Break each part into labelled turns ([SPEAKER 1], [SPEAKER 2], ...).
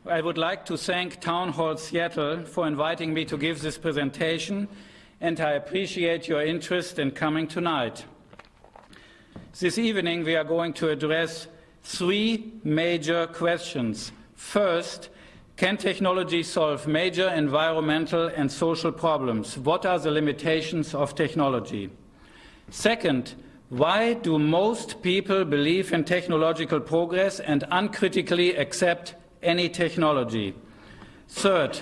[SPEAKER 1] I would like to thank Town Hall Seattle for inviting me to give this presentation, and I appreciate your interest in coming tonight. This evening we are going to address three major questions. First, can technology solve major environmental and social problems? What are the limitations of technology? Second, why do most people believe in technological progress and uncritically accept any technology? Third,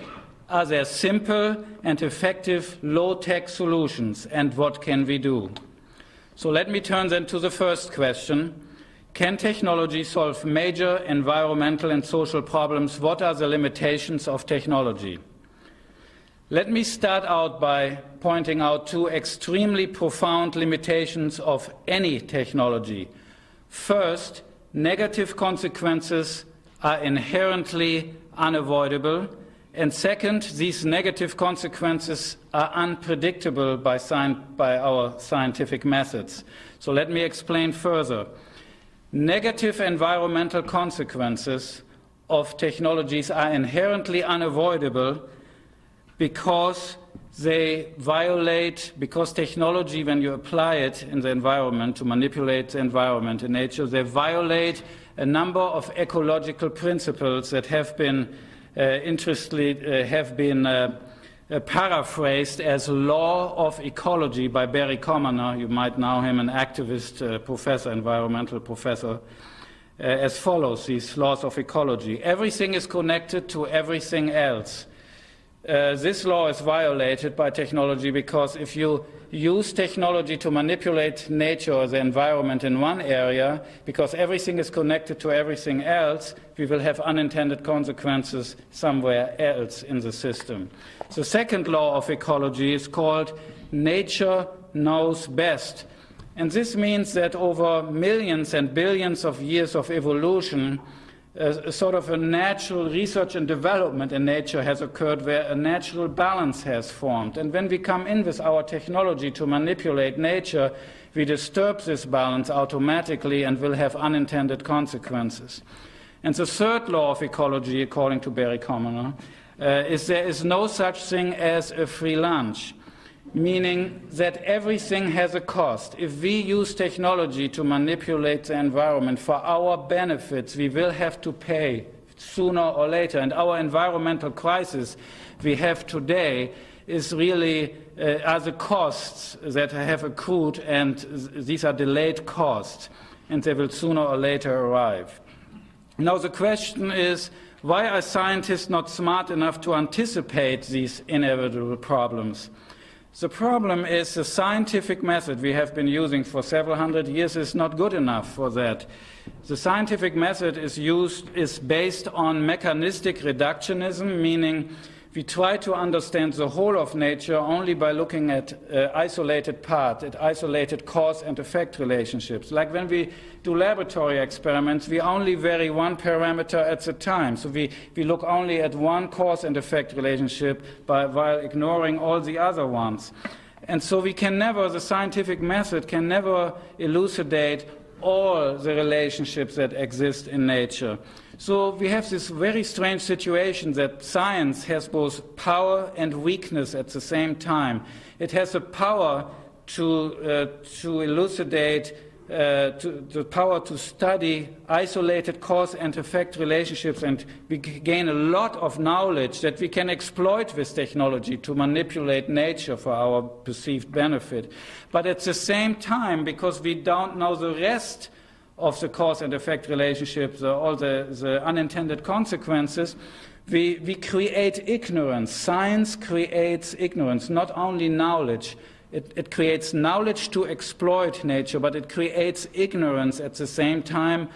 [SPEAKER 1] are there simple and effective low-tech solutions, and what can we do? So let me turn then to the first question. Can technology solve major environmental and social problems? What are the limitations of technology? Let me start out by pointing out two extremely profound limitations of any technology. First, negative consequences are inherently unavoidable, and second, these negative consequences are unpredictable by our scientific methods. So let me explain further. Negative environmental consequences of technologies are inherently unavoidable because technology, when you apply it in the environment to manipulate the environment in nature, they violate a number of ecological principles that have been paraphrased as law of ecology by Barry Commoner. You might know him, an activist professor, environmental professor, as follows, these laws of ecology. Everything is connected to everything else. This law is violated by technology because if you use technology to manipulate nature or the environment in one area, because everything is connected to everything else, we will have unintended consequences somewhere else in the system. The second law of ecology is called nature knows best. And this means that over millions and billions of years of evolution, sort of a natural research and development in nature has occurred where a natural balance has formed. And when we come in with our technology to manipulate nature, we disturb this balance automatically and will have unintended consequences. And the third law of ecology, according to Barry Commoner, is there is no such thing as a free lunch, meaning that everything has a cost. If we use technology to manipulate the environment for our benefits, we will have to pay sooner or later. And our environmental crisis we have today is really are the costs that have accrued, and these are delayed costs, and they will sooner or later arrive. Now the question is, why are scientists not smart enough to anticipate these inevitable problems? The problem is the scientific method we have been using for several hundred years is not good enough for that. The scientific method is based on mechanistic reductionism, meaning we try to understand the whole of nature only by looking at isolated part, at isolated cause and effect relationships. Like when we do laboratory experiments, we only vary one parameter at a time. So we look only at one cause and effect relationship while ignoring all the other ones. And so the scientific method can never elucidate all the relationships that exist in nature. So we have this very strange situation that science has both power and weakness at the same time. It has the power to elucidate, the power to study isolated cause and effect relationships, and we gain a lot of knowledge that we can exploit with technology to manipulate nature for our perceived benefit. But at the same time, because we don't know the rest of the cause and effect relationships, all the unintended consequences, we create ignorance. Science creates ignorance, not only knowledge. It creates knowledge to exploit nature, but it creates ignorance at the same time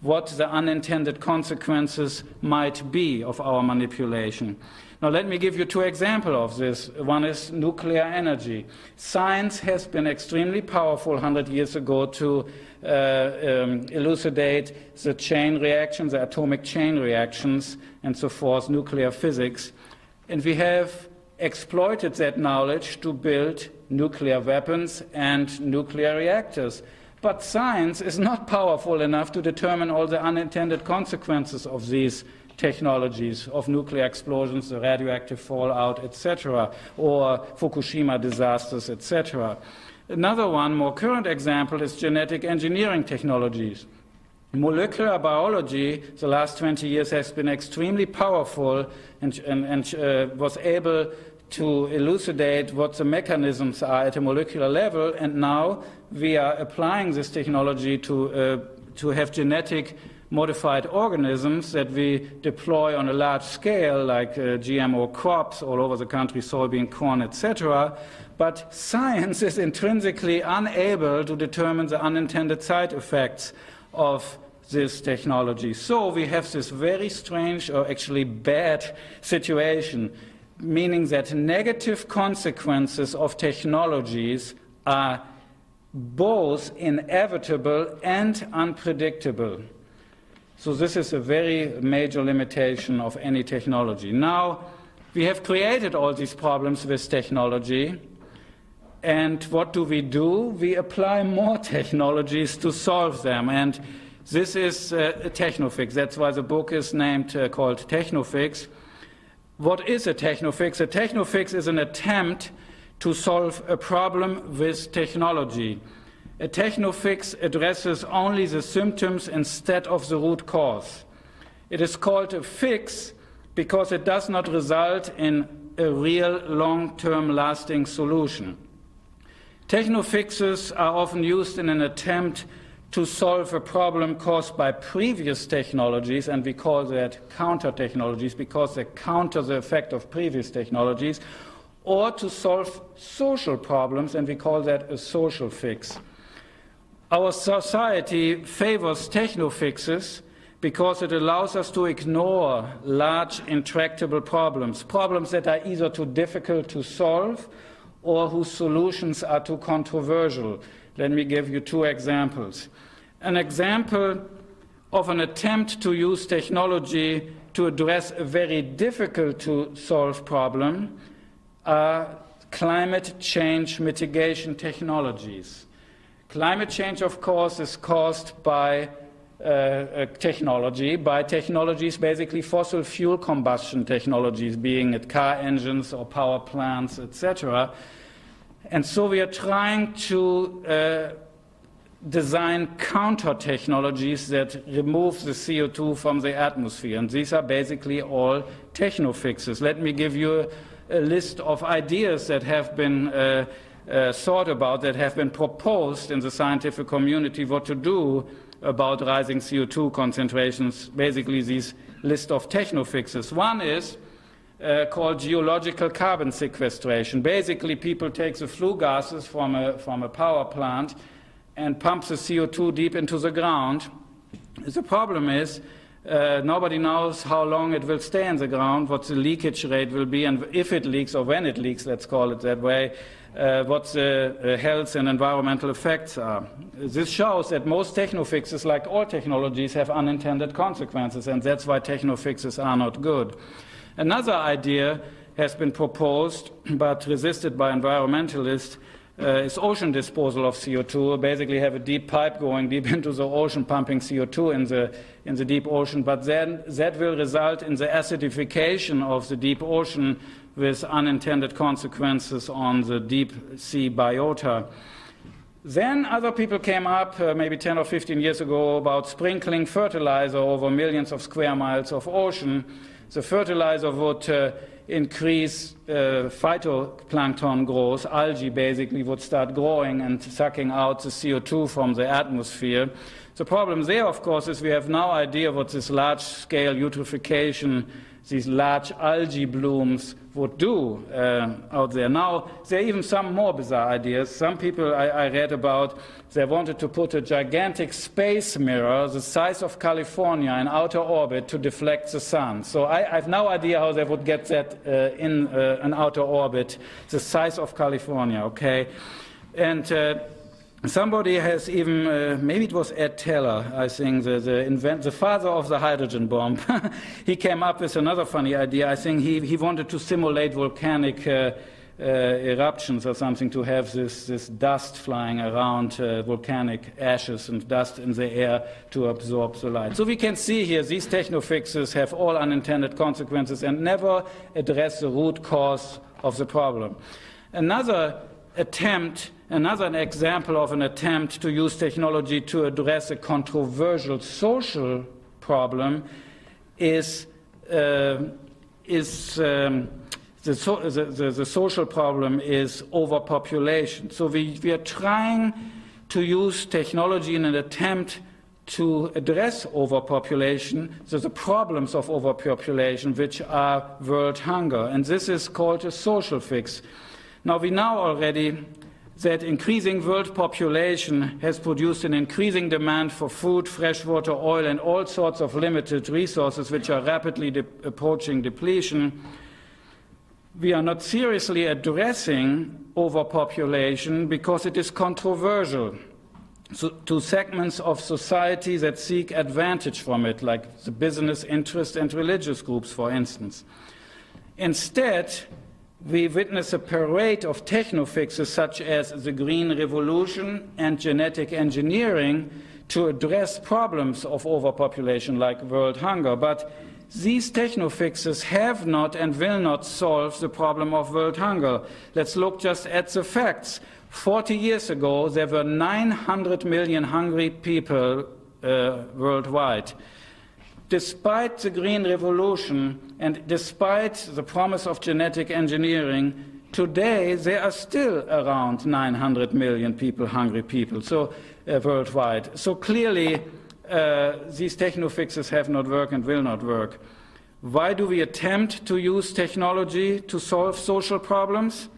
[SPEAKER 1] what the unintended consequences might be of our manipulation. Now let me give you two examples of this. One is nuclear energy. Science has been extremely powerful 100 years ago to elucidate the chain reactions, the atomic chain reactions, and so forth, nuclear physics. And we have exploited that knowledge to build nuclear weapons and nuclear reactors. But science is not powerful enough to determine all the unintended consequences of these technologies of nuclear explosions, the radioactive fallout, etc., or Fukushima disasters, etc. Another one, more current example, is genetic engineering technologies. Molecular biology, the last 20 years, has been extremely powerful and was able to elucidate what the mechanisms are at a molecular level, and now we are applying this technology to have genetic modified organisms that we deploy on a large scale, like GMO crops all over the country, soybean, corn, etc. But science is intrinsically unable to determine the unintended side effects of this technology. So we have this very strange, or actually bad situation, meaning that negative consequences of technologies are both inevitable and unpredictable. So this is a very major limitation of any technology. Now, we have created all these problems with technology, and what do? We apply more technologies to solve them, and this is a Techno-Fix. That's why the book is named called Techno-Fix. What is a Techno-Fix? A Techno-Fix is an attempt to solve a problem with technology. A Techno-Fix addresses only the symptoms instead of the root cause. It is called a fix because it does not result in a real long-term lasting solution. Techno-Fixes are often used in an attempt to solve a problem caused by previous technologies, and we call that counter-technologies because they counter the effect of previous technologies, or to solve social problems, and we call that a social fix. Our society favors techno-fixes because it allows us to ignore large, intractable problems, problems that are either too difficult to solve or whose solutions are too controversial. Let me give you two examples. An example of an attempt to use technology to address a very difficult to solve problem are climate change mitigation technologies. Climate change, of course, is caused by technologies, basically fossil fuel combustion technologies, being it car engines or power plants, etc. And so we are trying to design counter-technologies that remove the CO2 from the atmosphere. And these are basically all techno-fixes. Let me give you a list of ideas that have been thought about, that have been proposed in the scientific community, what to do about rising CO2 concentrations, basically these list of techno-fixes. One is called geological carbon sequestration. Basically, people take the flue gases from a power plant and pump the CO2 deep into the ground. The problem is nobody knows how long it will stay in the ground, what the leakage rate will be, and if it leaks, or when it leaks, let's call it that way, what the health and environmental effects are. This shows that most techno-fixes, like all technologies, have unintended consequences, and that's why techno-fixes are not good. Another idea has been proposed but resisted by environmentalists is ocean disposal of CO2. Basically have a deep pipe going deep into the ocean, pumping CO2 in the deep ocean, but then that will result in the acidification of the deep ocean with unintended consequences on the deep sea biota. Then other people came up, maybe 10 or 15 years ago, about sprinkling fertilizer over millions of square miles of ocean. The fertilizer would increase phytoplankton growth. Algae basically would start growing and sucking out the CO2 from the atmosphere. The problem there, of course, is we have no idea what this large-scale eutrophication, these large algae blooms would do out there. Now, there are even some more bizarre ideas. Some people I read about, they wanted to put a gigantic space mirror the size of California in outer orbit to deflect the sun. So I have no idea how they would get that in an outer orbit the size of California, okay? And somebody has even, maybe it was Ed Teller, I think, the father of the hydrogen bomb. He came up with another funny idea. I think he wanted to simulate volcanic eruptions or something to have this dust flying around, volcanic ashes and dust in the air to absorb the light. So we can see here these techno-fixes have all unintended consequences and never address the root cause of the problem. Another example of an attempt to use technology to address a controversial social problem is the social problem is overpopulation. So we are trying to use technology in an attempt to address overpopulation, so the problems of overpopulation, which are world hunger. And this is called a social fix. Now, we know already that increasing world population has produced an increasing demand for food, freshwater, oil, and all sorts of limited resources which are rapidly approaching depletion. We are not seriously addressing overpopulation because it is controversial to segments of society that seek advantage from it, like the business interest and religious groups, for instance. Instead, we witness a parade of techno-fixes such as the Green Revolution and genetic engineering to address problems of overpopulation like world hunger. But these techno-fixes have not and will not solve the problem of world hunger. Let's look just at the facts. 40 years ago, there were 900 million hungry people worldwide. Despite the Green Revolution and despite the promise of genetic engineering, today there are still around 900 million people, hungry people, worldwide. So clearly, these techno-fixes have not worked and will not work. Why do we attempt to use technology to solve social problems?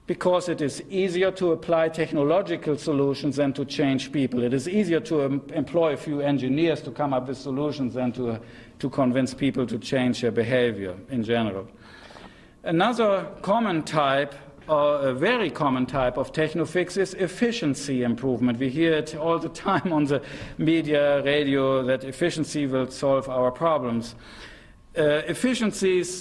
[SPEAKER 1] Because it is easier to apply technological solutions than to change people. It is easier to employ a few engineers to come up with solutions than to convince people to change their behavior in general. Another common type, or a very common type of techno-fix is efficiency improvement. We hear it all the time on the media, radio, that efficiency will solve our problems. Efficiency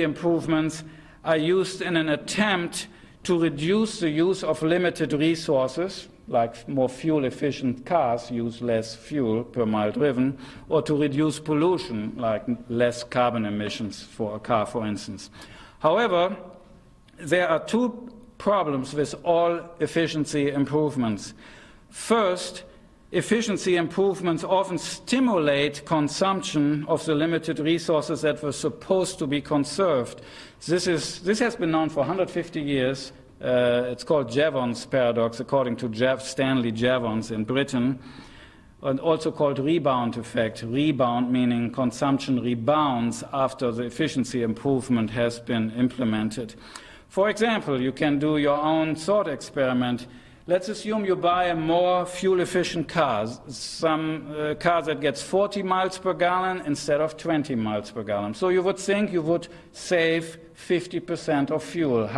[SPEAKER 1] improvements are used in an attempt to reduce the use of limited resources, like more fuel-efficient cars use less fuel per mile driven, or to reduce pollution, like less carbon emissions for a car, for instance. However, there are two problems with all efficiency improvements. First, efficiency improvements often stimulate consumption of the limited resources that were supposed to be conserved. This has been known for 150 years. It's called Jevons paradox, according to Stanley Jevons in Britain, and also called rebound effect. Rebound meaning consumption rebounds after the efficiency improvement has been implemented. For example, you can do your own thought experiment. Let's assume you buy a more fuel-efficient car, some car that gets 40 miles per gallon instead of 20 miles per gallon. So you would think you would save 50% of fuel,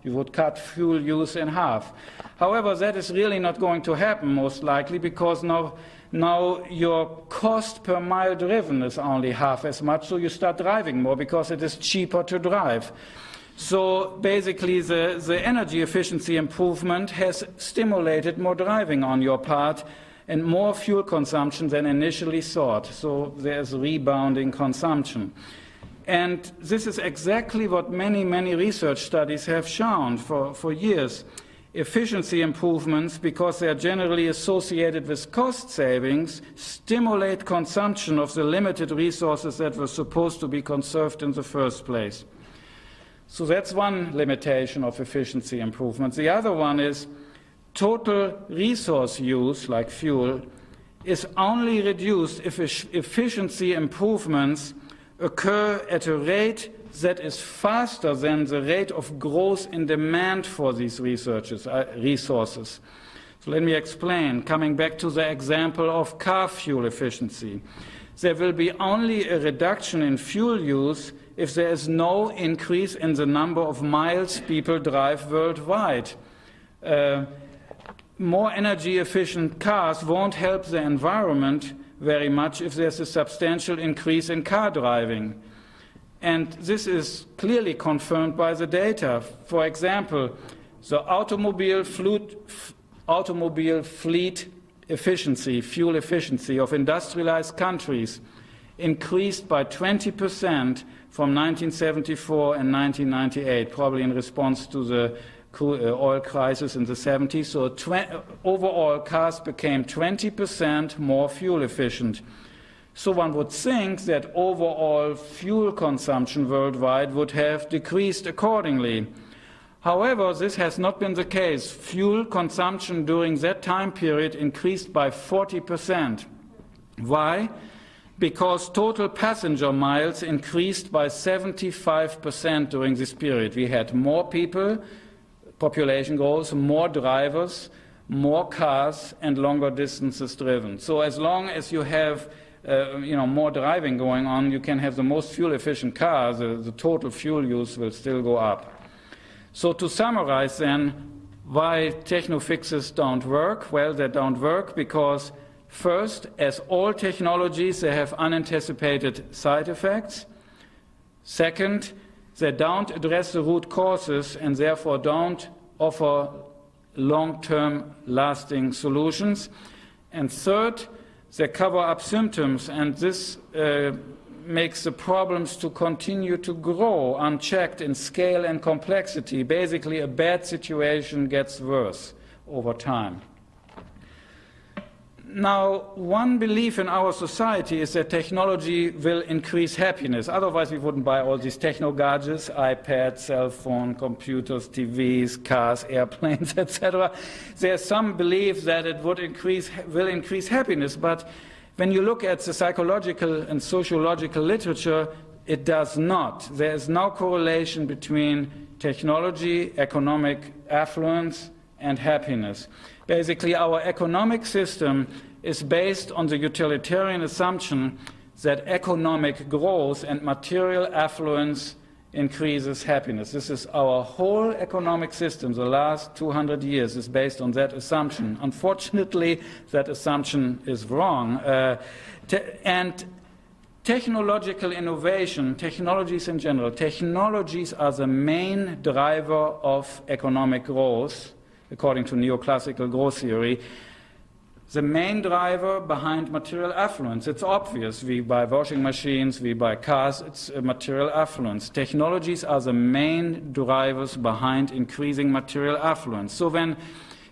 [SPEAKER 1] you would cut fuel use in half. However, that is really not going to happen, most likely, because now your cost per mile driven is only half as much, so you start driving more because it is cheaper to drive. So basically, the energy efficiency improvement has stimulated more driving on your part and more fuel consumption than initially thought. So there's rebounding consumption. And this is exactly what many, many research studies have shown for years. Efficiency improvements, because they are generally associated with cost savings, stimulate consumption of the limited resources that were supposed to be conserved in the first place. So that's one limitation of efficiency improvements. The other one is total resource use, like fuel, is only reduced if efficiency improvements occur at a rate that is faster than the rate of growth in demand for these resources. So let me explain, coming back to the example of car fuel efficiency. There will be only a reduction in fuel use if there is no increase in the number of miles people drive worldwide. More energy-efficient cars won't help the environment very much if there's a substantial increase in car driving. And this is clearly confirmed by the data. For example, the automobile fleet efficiency, fuel efficiency of industrialized countries increased by 20% from 1974 and 1998, probably in response to the oil crisis in the 70s. So overall, cars became 20% more fuel efficient. So one would think that overall fuel consumption worldwide would have decreased accordingly. However, this has not been the case. Fuel consumption during that time period increased by 40%. Why? Because total passenger miles increased by 75% during this period. We had more people, population growth, more drivers, more cars, and longer distances driven. So as long as you have more driving going on, you can have the most fuel-efficient cars. The total fuel use will still go up. So to summarize then, why techno-fixes don't work? Well, they don't work because, first, as all technologies, they have unanticipated side effects. Second, they don't address the root causes and therefore don't offer long-term lasting solutions. And third, they cover up symptoms, and this makes the problems to continue to grow unchecked in scale and complexity. Basically, a bad situation gets worse over time. Now, one belief in our society is that technology will increase happiness. Otherwise, we wouldn't buy all these techno gadgets, iPads, cell phone, computers, TVs, cars, airplanes, etc. There's some belief that it will increase happiness, but when you look at the psychological and sociological literature, it does not. There is no correlation between technology, economic affluence, and happiness. Basically, our economic system is based on the utilitarian assumption that economic growth and material affluence increases happiness. This is our whole economic system. The last 200 years is based on that assumption. Unfortunately, that assumption is wrong. And technological innovation, technologies in general, technologies are the main driver of economic growth, according to neoclassical growth theory. The main driver behind material affluence, it's obvious. We buy washing machines, we buy cars, it's material affluence. Technologies are the main drivers behind increasing material affluence. So when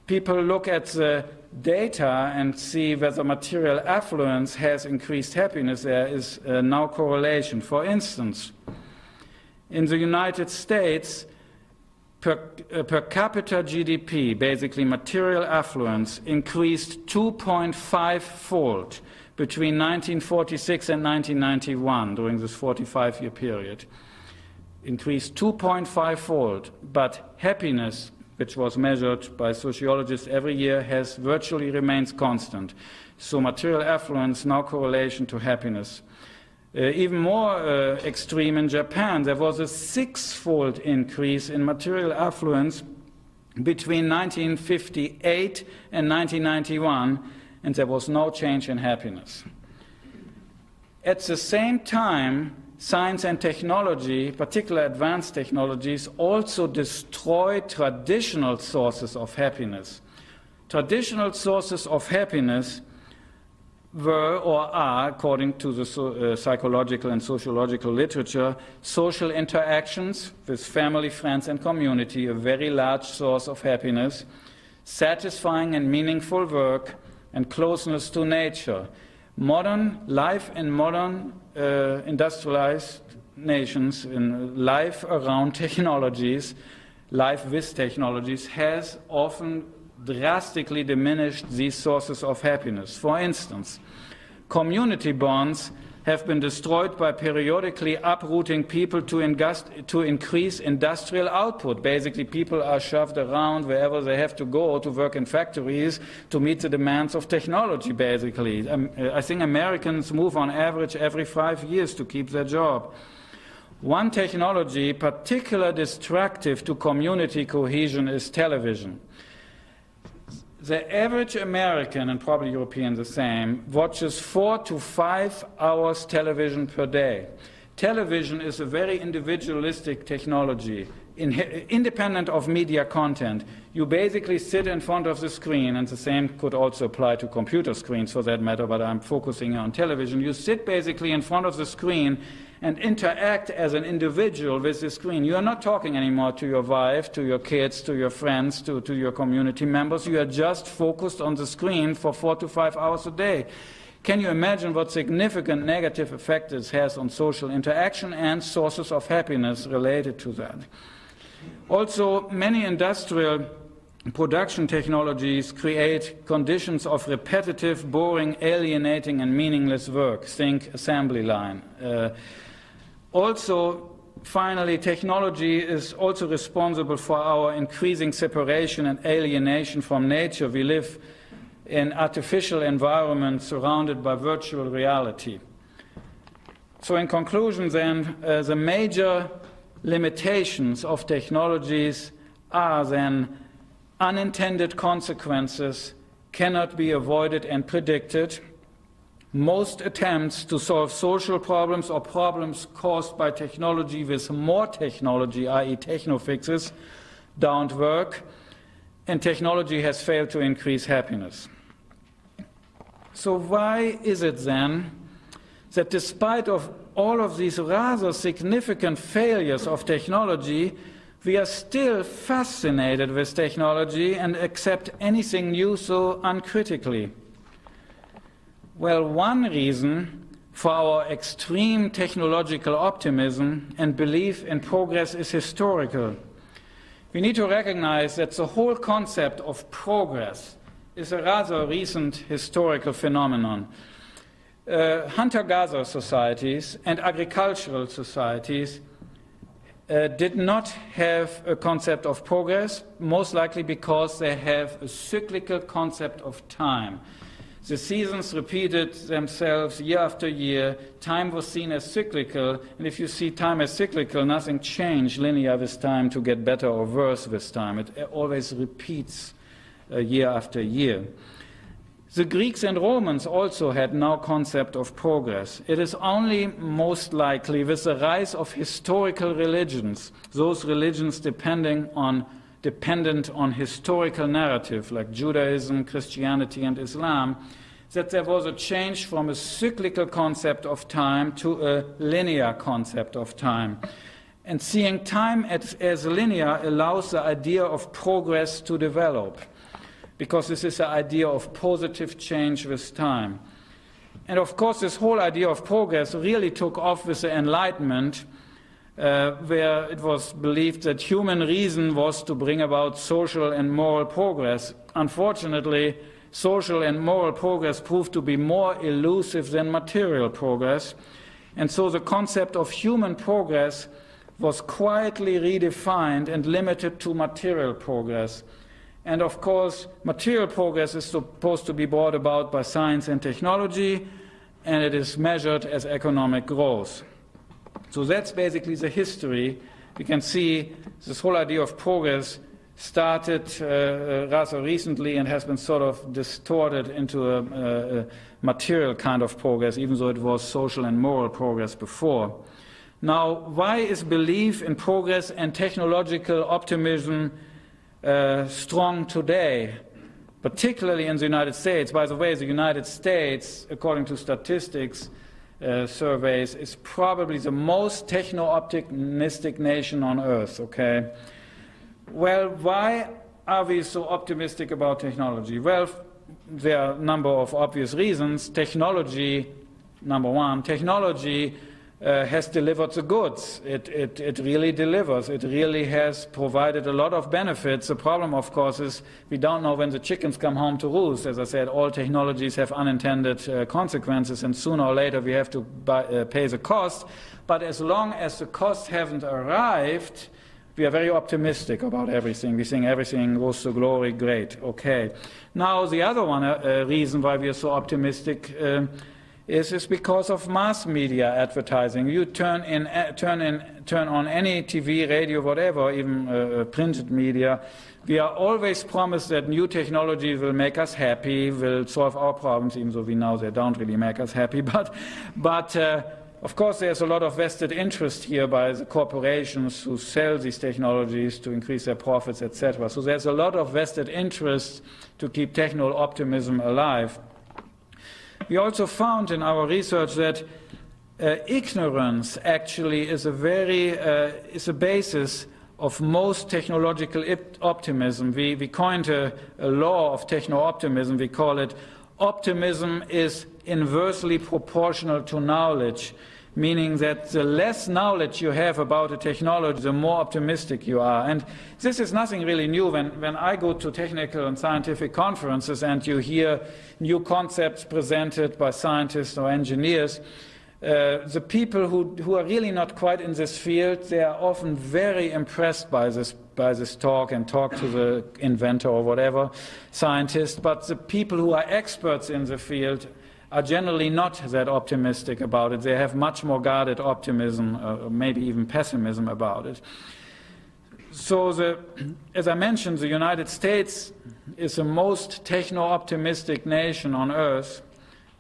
[SPEAKER 1] people look at the data and see whether material affluence has increased happiness, there is no correlation. For instance, in the United States, per capita GDP, basically material affluence, increased 2.5-fold between 1946 and 1991 during this 45-year period. Increased 2.5-fold, but happiness, which was measured by sociologists every year, has virtually remains constant. So material affluence, no correlation to happiness. Even more extreme in Japan, there was a 6-fold increase in material affluence between 1958 and 1991, and there was no change in happiness. At the same time, science and technology, particularly advanced technologies, also destroy traditional sources of happiness. Traditional sources of happiness were or are, according to the psychological and sociological literature, social interactions with family, friends, and community, a very large source of happiness, satisfying and meaningful work, and closeness to nature. Modern life in modern industrialized nations, in life around technologies, life with technologies, has often drastically diminished these sources of happiness. For instance, community bonds have been destroyed by periodically uprooting people to increase industrial output. Basically, people are shoved around wherever they have to go to work in factories to meet the demands of technology, basically. I think Americans move on average every 5 years to keep their job. One technology particularly destructive to community cohesion is television. The average American, and probably European the same, watches 4 to 5 hours television per day. television is a very individualistic technology, independent of media content. You basically sit in front of the screen, and the same could also apply to computer screens for that matter, but I'm focusing on television. You sit basically in front of the screen and interact as an individual with the screen. You are not talking anymore to your wife, to your kids, to your friends, to your community members. You are just focused on the screen for 4 to 5 hours a day. Can you imagine what significant negative effect this has on social interaction and sources of happiness related to that? Also, many industrial production technologies create conditions of repetitive, boring, alienating, and meaningless work. Think assembly line. Also, finally, technology is also responsible for our increasing separation and alienation from nature. We live in artificial environments surrounded by virtual reality. So in conclusion then, the major limitations of technologies are then unintended consequences cannot be avoided and predicted. Most attempts to solve social problems or problems caused by technology with more technology, i.e. techno-fixes, don't work, and technology has failed to increase happiness. So why is it then that despite of all of these rather significant failures of technology, we are still fascinated with technology and accept anything new so uncritically? Well, one reason for our extreme technological optimism and belief in progress is historical. We need to recognize that the whole concept of progress is a rather recent historical phenomenon. Hunter-gatherer societies and agricultural societies did not have a concept of progress, most likely because they have a cyclical concept of time. The seasons repeated themselves year after year. Time was seen as cyclical, and if you see time as cyclical, nothing changed linear with time to get better or worse with time. It always repeats year after year. The Greeks and Romans also had no concept of progress. It is only most likely with the rise of historical religions, those religions dependent on historical narrative like Judaism, Christianity, and Islam, that there was a change from a cyclical concept of time to a linear concept of time. And seeing time as linear allows the idea of progress to develop, because this is the idea of positive change with time. And of course, this whole idea of progress really took off with the Enlightenment, where it was believed that human reason was to bring about social and moral progress. Unfortunately, social and moral progress proved to be more elusive than material progress, and so the concept of human progress was quietly redefined and limited to material progress. And of course, material progress is supposed to be brought about by science and technology, and it is measured as economic growth. So that's basically the history. We can see this whole idea of progress started rather recently and has been sort of distorted into a material kind of progress, even though it was social and moral progress before. Now, why is belief in progress and technological optimism strong today, particularly in the United States? By the way, the United States, according to statistics surveys, is probably the most techno-optimistic nation on earth, okay? Well, why are we so optimistic about technology? Well, there are a number of obvious reasons. Technology, number one, technology has delivered the goods. It really delivers. It really has provided a lot of benefits. The problem, of course, is we don't know when the chickens come home to roost. As I said, all technologies have unintended consequences, and sooner or later we have to pay the cost. But as long as the costs haven't arrived, we are very optimistic about everything. We think everything goes to glory, great, okay. Now, the other one reason why we are so optimistic is because of mass media advertising. You turn on any TV, radio, whatever, even printed media. We are always promised that new technology will make us happy, will solve our problems, even though we know they don't really make us happy. But Of course, there's a lot of vested interest here by the corporations who sell these technologies to increase their profits, etc. So there's a lot of vested interest to keep techno-optimism alive. We also found in our research that ignorance actually is a basis of most technological optimism. We coined a law of techno-optimism. We call it optimism is inversely proportional to knowledge, meaning that the less knowledge you have about a technology, the more optimistic you are. And this is nothing really new. When I go to technical and scientific conferences and you hear new concepts presented by scientists or engineers, the people who are really not quite in this field, they are often very impressed by this talk and talk to the inventor or whatever scientist. But the people who are experts in the field are generally not that optimistic about it. They have much more guarded optimism, or maybe even pessimism about it. So, as I mentioned, the United States is the most techno-optimistic nation on Earth.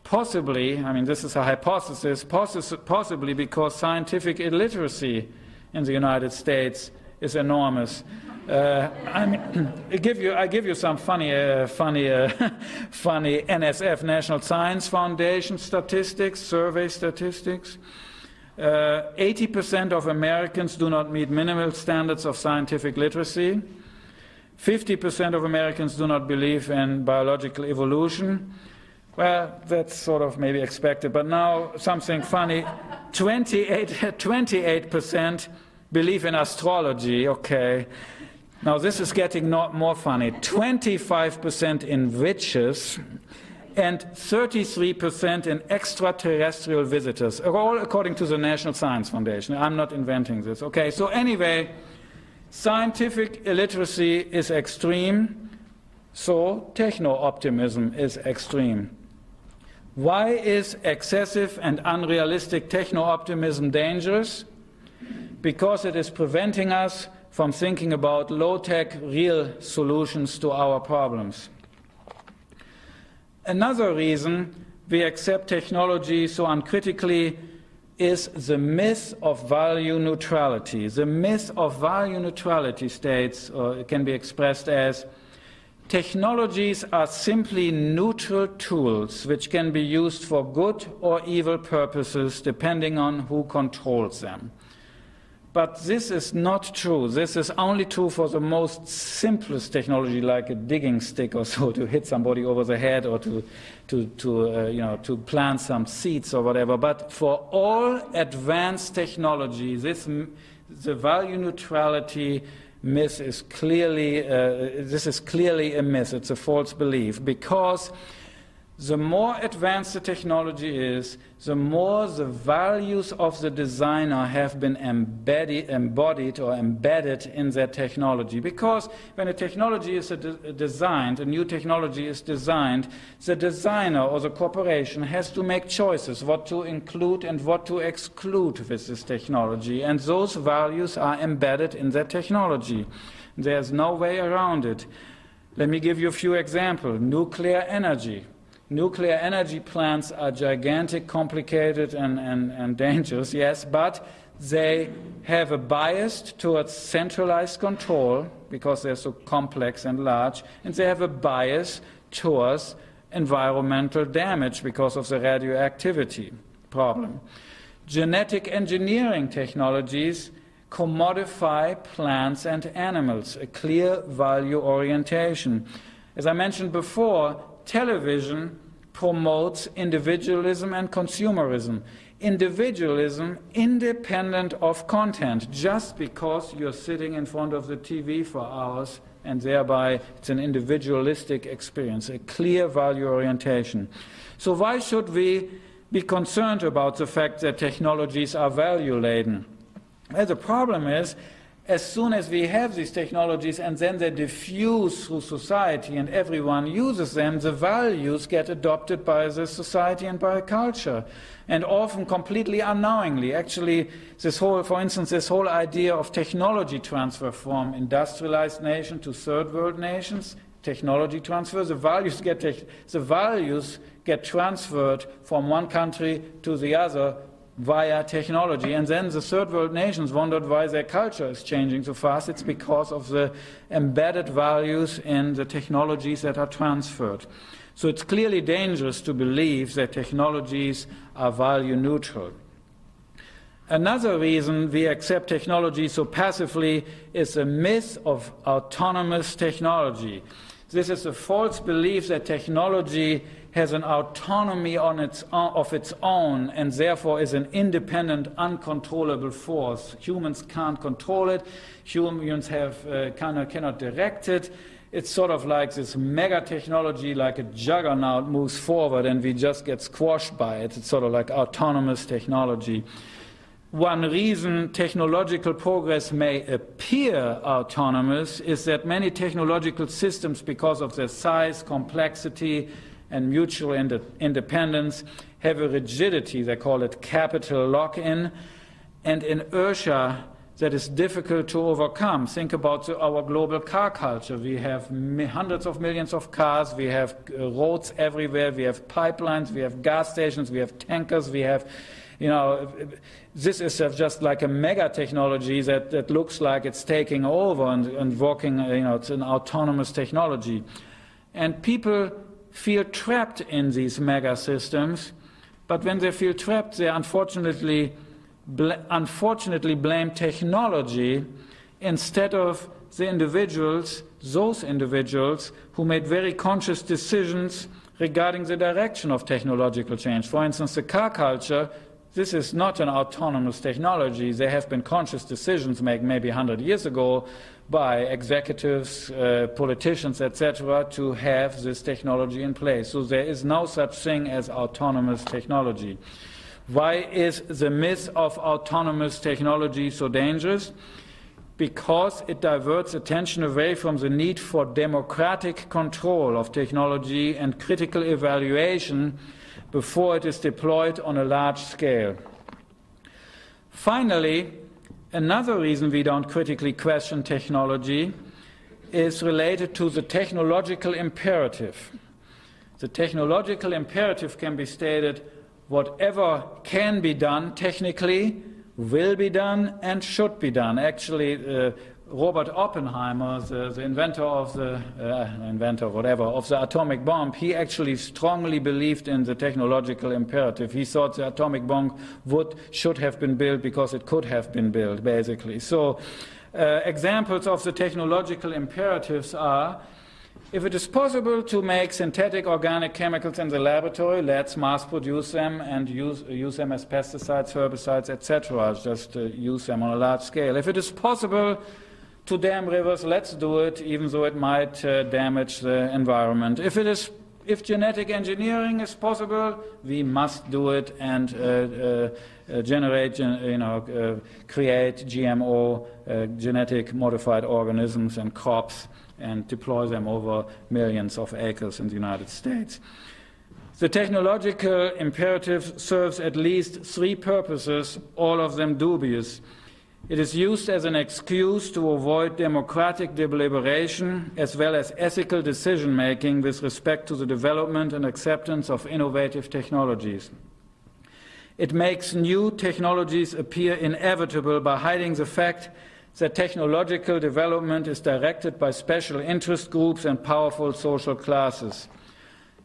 [SPEAKER 1] Possibly, I mean, this is a hypothesis, possibly because scientific illiteracy in the United States is enormous. I mean, I give you some funny NSF, National Science Foundation statistics, survey statistics. 80% of Americans do not meet minimal standards of scientific literacy. 50% of Americans do not believe in biological evolution. Well, that's sort of maybe expected, but now something funny. 28% believe in astrology, okay. Now this is getting more funny. 25% in witches and 33% in extraterrestrial visitors, all according to the National Science Foundation. I'm not inventing this, okay. So anyway, scientific illiteracy is extreme, so techno-optimism is extreme. Why is excessive and unrealistic techno-optimism dangerous? Because it is preventing us from thinking about low-tech, real solutions to our problems. Another reason we accept technology so uncritically is the myth of value neutrality. The myth of value neutrality states, or it can be expressed as, technologies are simply neutral tools which can be used for good or evil purposes depending on who controls them. But this is not true. This is only true for the most simplest technology, like a digging stick or so, to hit somebody over the head or to plant some seeds or whatever. But for all advanced technology, the value neutrality myth is clearly this is clearly a myth. It's a false belief, because the more advanced the technology is, the more the values of the designer have been embodied or embedded in that technology. Because when a technology is designed, a new technology is designed, the designer or the corporation has to make choices what to include and what to exclude with this technology. And those values are embedded in that technology. There's no way around it. Let me give you a few examples. Nuclear energy. Nuclear energy plants are gigantic, complicated, and dangerous, yes, but they have a bias towards centralized control because they're so complex and large, and they have a bias towards environmental damage because of the radioactivity problem. Genetic engineering technologies commodify plants and animals, a clear value orientation. As I mentioned before, television promotes individualism and consumerism. Individualism independent of content, just because you're sitting in front of the TV for hours, and thereby it's an individualistic experience, a clear value orientation. So why should we be concerned about the fact that technologies are value-laden? Well, the problem is, as soon as we have these technologies and then they diffuse through society and everyone uses them, the values get adopted by the society and by culture, and often completely unknowingly. Actually, for instance, this whole idea of technology transfer from industrialized nation to third world nations, technology transfer, the values get transferred from one country to the other via technology. And then the third world nations wondered why their culture is changing so fast. It's because of the embedded values in the technologies that are transferred. So it's clearly dangerous to believe that technologies are value neutral. Another reason we accept technology so passively is a myth of autonomous technology. This is a false belief that technology has an autonomy of its own and therefore is an independent, uncontrollable force. Humans can't control it. Humans cannot direct it. It's sort of like this mega technology, like a juggernaut moves forward and we just get squashed by it. It's sort of like autonomous technology. One reason technological progress may appear autonomous is that many technological systems, because of their size, complexity, and mutual independence, have a rigidity, they call it capital lock-in, and inertia that is difficult to overcome. Think about our global car culture. We have hundreds of millions of cars, we have roads everywhere, we have pipelines, we have gas stations, we have tankers, we have, this is just like a mega technology that looks like it's taking over and walking, it's an autonomous technology. And people feel trapped in these mega systems, but when they feel trapped, they unfortunately blame technology instead of the individuals, those individuals who made very conscious decisions regarding the direction of technological change. For instance, the car culture, this is not an autonomous technology. There have been conscious decisions made maybe 100 years ago by executives, politicians, etc., to have this technology in place. So there is no such thing as autonomous technology. Why is the myth of autonomous technology so dangerous? Because it diverts attention away from the need for democratic control of technology and critical evaluation before it is deployed on a large scale. Finally, another reason we don't critically question technology is related to the technological imperative. The technological imperative can be stated: whatever can be done technically will be done and should be done. Actually, Robert Oppenheimer, the inventor of the atomic bomb, he actually strongly believed in the technological imperative. He thought the atomic bomb should have been built because it could have been built, basically. So examples of the technological imperatives are: if it is possible to make synthetic organic chemicals in the laboratory, let's mass produce them and use them as pesticides, herbicides, etc. Just use them on a large scale. If it is possible to dam rivers, let's do it, even though it might damage the environment. If genetic engineering is possible, we must do it and create GMO, genetic modified organisms and crops, and deploy them over millions of acres in the United States. The technological imperative serves at least three purposes, all of them dubious. It is used as an excuse to avoid democratic deliberation as well as ethical decision-making with respect to the development and acceptance of innovative technologies. It makes new technologies appear inevitable by hiding the fact that technological development is directed by special interest groups and powerful social classes.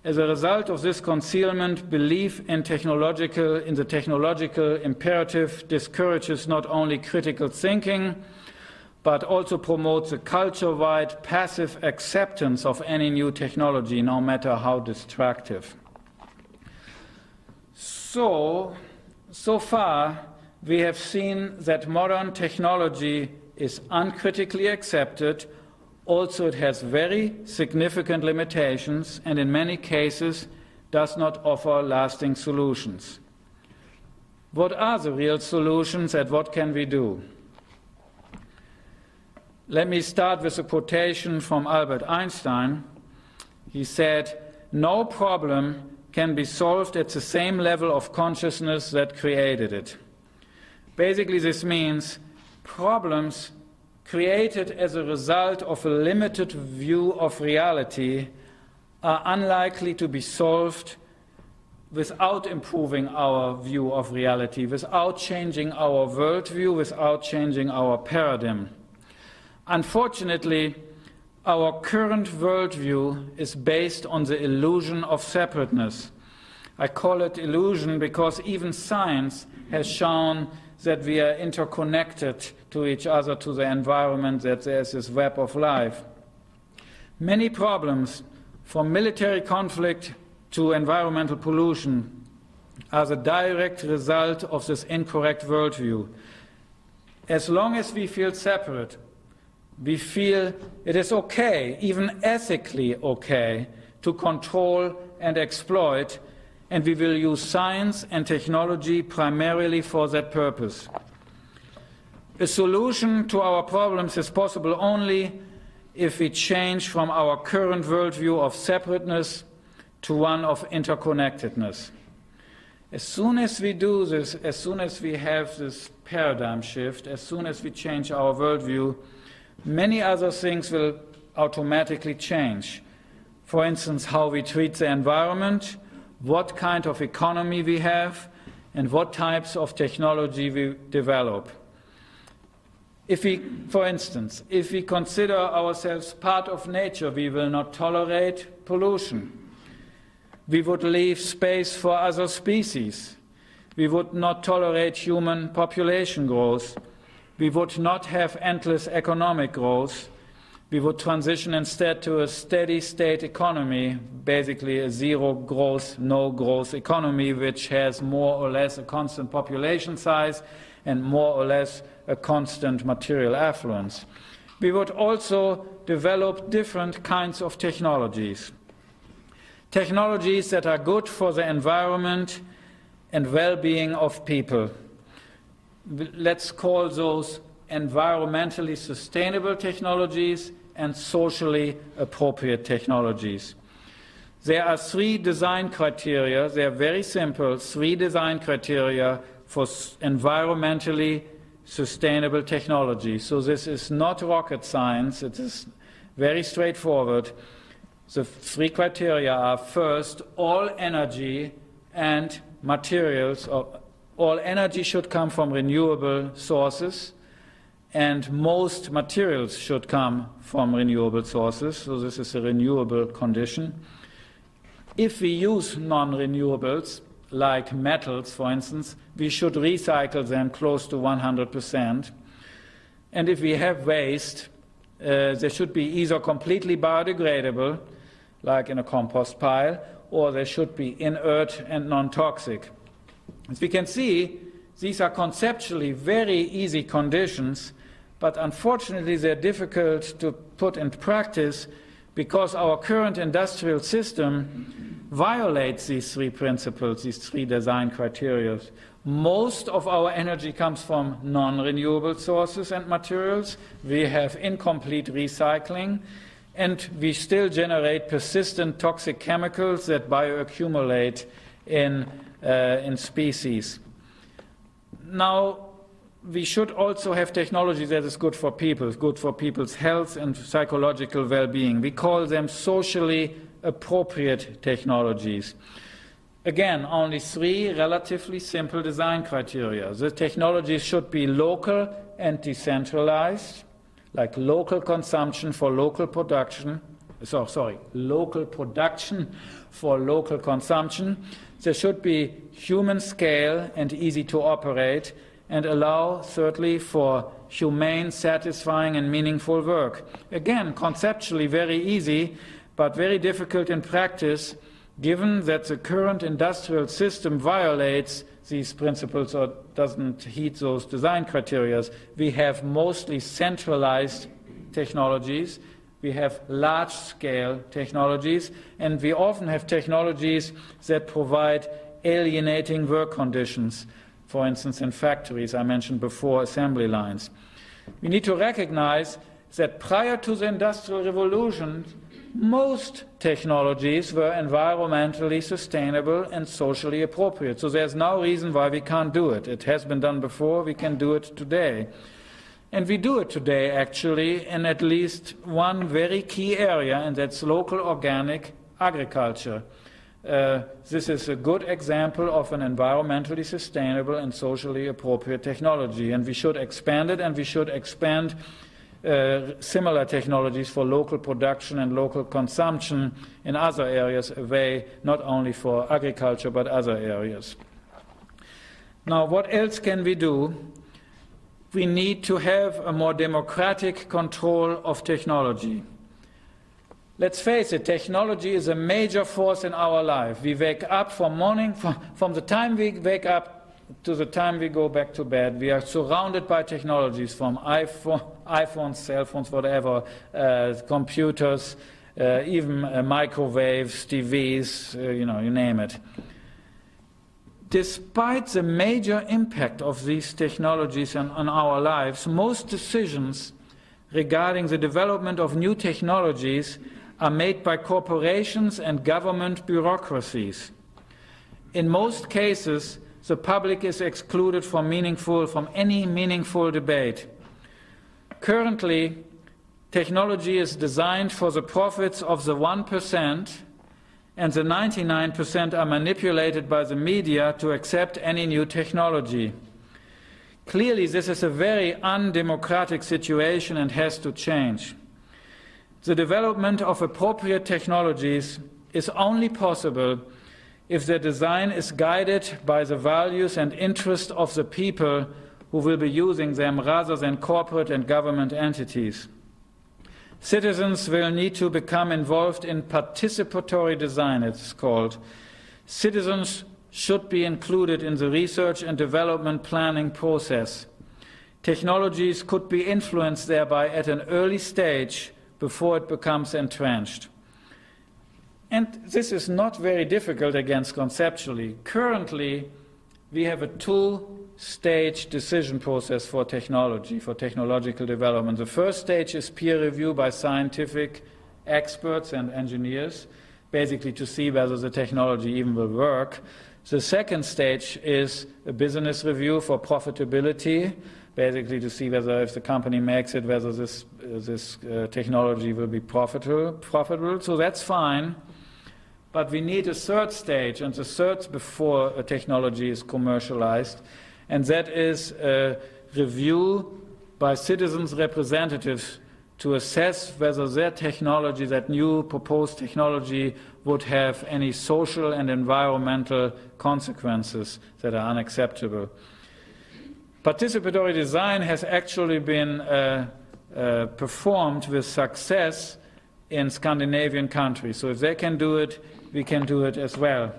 [SPEAKER 1] As a result of this concealment, belief in the technological imperative discourages not only critical thinking, but also promotes a culture-wide passive acceptance of any new technology, no matter how destructive. So far, we have seen that modern technology is uncritically accepted. Also, it has very significant limitations and in many cases does not offer lasting solutions. What are the real solutions and what can we do? Let me start with a quotation from Albert Einstein. He said, "No problem can be solved at the same level of consciousness that created it." Basically, this means problems created as a result of a limited view of reality are unlikely to be solved without improving our view of reality, without changing our worldview, without changing our paradigm. Unfortunately, our current worldview is based on the illusion of separateness. I call it illusion because even science has shown that we are interconnected to each other, to the environment, that there is this web of life. Many problems, from military conflict to environmental pollution, are the direct result of this incorrect worldview. As long as we feel separate, we feel it is okay, even ethically okay, to control and exploit, and we will use science and technology primarily for that purpose. A solution to our problems is possible only if we change from our current worldview of separateness to one of interconnectedness. As soon as we do this, as soon as we have this paradigm shift, as soon as we change our worldview, many other things will automatically change. For instance, how we treat the environment, what kind of economy we have, and what types of technology we develop. For instance, if we consider ourselves part of nature, we will not tolerate pollution. We would leave space for other species. We would not tolerate human population growth. We would not have endless economic growth. We would transition instead to a steady state economy, basically a zero growth, no growth economy, which has more or less a constant population size and more or less a constant material affluence. We would also develop different kinds of technologies. Technologies that are good for the environment and well-being of people. Let's call those environmentally sustainable technologies and socially appropriate technologies. There are three design criteria. They are very simple, three design criteria for environmentally sustainable technology. So this is not rocket science. It is very straightforward. The three criteria are: first, all energy and materials, or all energy should come from renewable sources, and most materials should come from renewable sources. So this is a renewable condition. If we use non-renewables, like metals, for instance, we should recycle them close to 100%. And if we have waste, they should be either completely biodegradable, like in a compost pile, or they should be inert and non-toxic. As we can see, these are conceptually very easy conditions, but unfortunately they're difficult to put in practice because our current industrial system violates these three principles, these three design criteria. Most of our energy comes from non-renewable sources and materials. We have incomplete recycling, and we still generate persistent toxic chemicals that bioaccumulate in species. Now, we should also have technology that is good for people, good for people's health and psychological well-being. We call them socially appropriate technologies. Again, only three relatively simple design criteria. The technologies should be local and decentralized, like local consumption for local production. Local production for local consumption. There should be human scale and easy to operate, and allow, thirdly, for humane, satisfying, and meaningful work. Again, conceptually very easy, but very difficult in practice, given that the current industrial system violates these principles or doesn't heed those design criteria. We have mostly centralized technologies, we have large-scale technologies, and we often have technologies that provide alienating work conditions. For instance, in factories, I mentioned before, assembly lines. We need to recognize that prior to the Industrial Revolution, most technologies were environmentally sustainable and socially appropriate. So there's no reason why we can't do it. It has been done before, we can do it today. And we do it today, actually, in at least one very key area, and that's local organic agriculture. this is a good example of an environmentally sustainable and socially appropriate technology, and we should expand it, and we should expand similar technologies for local production and local consumption in other areas away, not only for agriculture but other areas. Now, what else can we do? We need to have a more democratic control of technology. Let's face it, technology is a major force in our life. We wake up from the time we wake up to the time we go back to bed. We are surrounded by technologies, from iPhones, cell phones, whatever, computers, even microwaves, TVs, you name it. Despite the major impact of these technologies on our lives, most decisions regarding the development of new technologies are made by corporations and government bureaucracies. In most cases, the public is excluded from any meaningful debate. Currently, technology is designed for the profits of the 1%, and the 99% are manipulated by the media to accept any new technology. Clearly, this is a very undemocratic situation and has to change. The development of appropriate technologies is only possible if their design is guided by the values and interests of the people who will be using them rather than corporate and government entities. Citizens will need to become involved in participatory design, it's called. Citizens should be included in the research and development planning process. Technologies could be influenced thereby at an early stage before it becomes entrenched. And this is not very difficult, again, conceptually. Currently, we have a two-stage decision process for technology, for technological development. The first stage is peer review by scientific experts and engineers, basically to see whether the technology even will work. The second stage is a business review for profitability, basically to see whether, if the company makes it, whether this technology will be profitable. So that's fine. But we need a third stage, and the third before a technology is commercialized, and that is a review by citizens' representatives to assess whether their technology, that new proposed technology, would have any social and environmental consequences that are unacceptable. Participatory design has actually been performed with success in Scandinavian countries. So if they can do it, we can do it as well.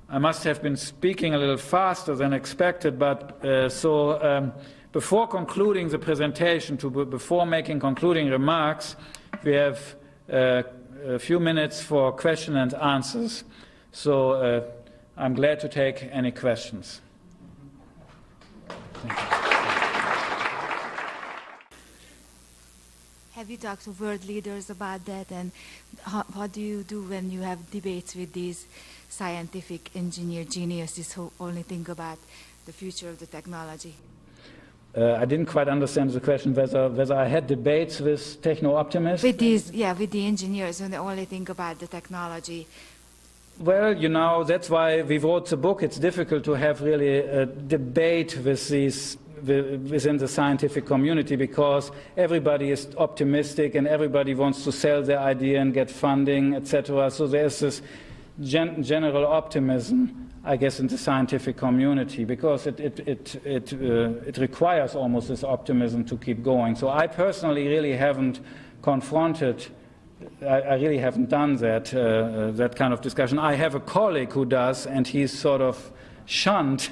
[SPEAKER 1] I must have been speaking a little faster than expected, but before concluding the presentation, before making concluding remarks, we have a few minutes for question and answers. So I'm glad to take any questions. Thank you.
[SPEAKER 2] Have you talked to world leaders about that, and what do you do when you have debates with these scientific engineer geniuses who only think about the future of the technology?
[SPEAKER 1] I didn't quite understand the question, whether I had debates with techno-optimists?
[SPEAKER 2] With the engineers who only think about the technology.
[SPEAKER 1] Well, that's why we wrote the book. It's difficult to have really a debate with within the scientific community, because everybody is optimistic and everybody wants to sell their idea and get funding, etc. So there's this general optimism, I guess, in the scientific community, because it requires almost this optimism to keep going. So I personally really haven't confronted. I really haven't done that kind of discussion. I have a colleague who does, and he's sort of shunned.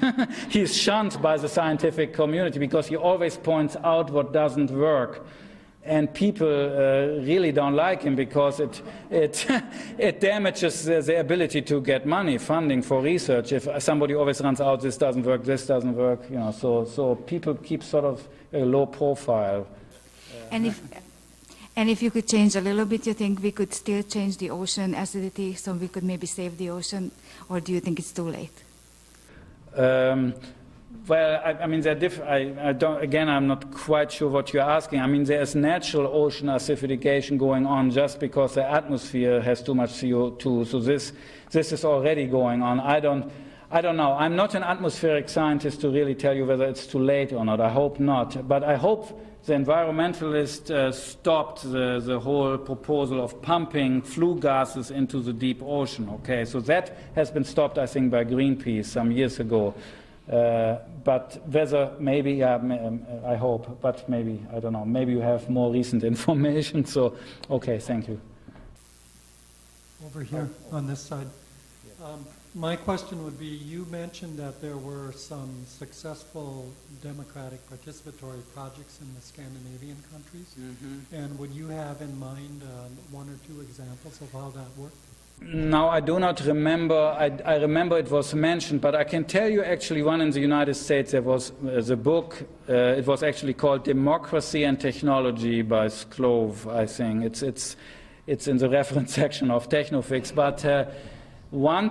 [SPEAKER 1] He's shunned by the scientific community because he always points out what doesn't work. And people really don't like him because it damages their ability to get funding for research. If somebody always runs out, this doesn't work, so people keep sort of a low profile.
[SPEAKER 2] And if you could change a little bit, you think we could still change the ocean acidity, so we could maybe save the ocean, or do you think it's too late?
[SPEAKER 1] Well, I mean, I don't. Again, I'm not quite sure what you're asking. I mean, there's natural ocean acidification going on just because the atmosphere has too much CO2. So this is already going on. I don't know. I'm not an atmospheric scientist to really tell you whether it's too late or not. I hope not. But I hope the environmentalists stopped the whole proposal of pumping flue gases into the deep ocean. Okay, so that has been stopped, I think, by Greenpeace some years ago. But whether, maybe, I hope, but maybe, I don't know, maybe you have more recent information. So, okay, thank you.
[SPEAKER 3] Over here on this side. My question would be, you mentioned that there were some successful democratic participatory projects in the Scandinavian countries. Mm-hmm. And would you have in mind one or two examples of how that worked?
[SPEAKER 1] No, I do not remember. I remember it was mentioned, but I can tell you actually one in the United States. There was the book. It was actually called Democracy and Technology by Sklove, I think. It's in the reference section of Techno-Fix. But one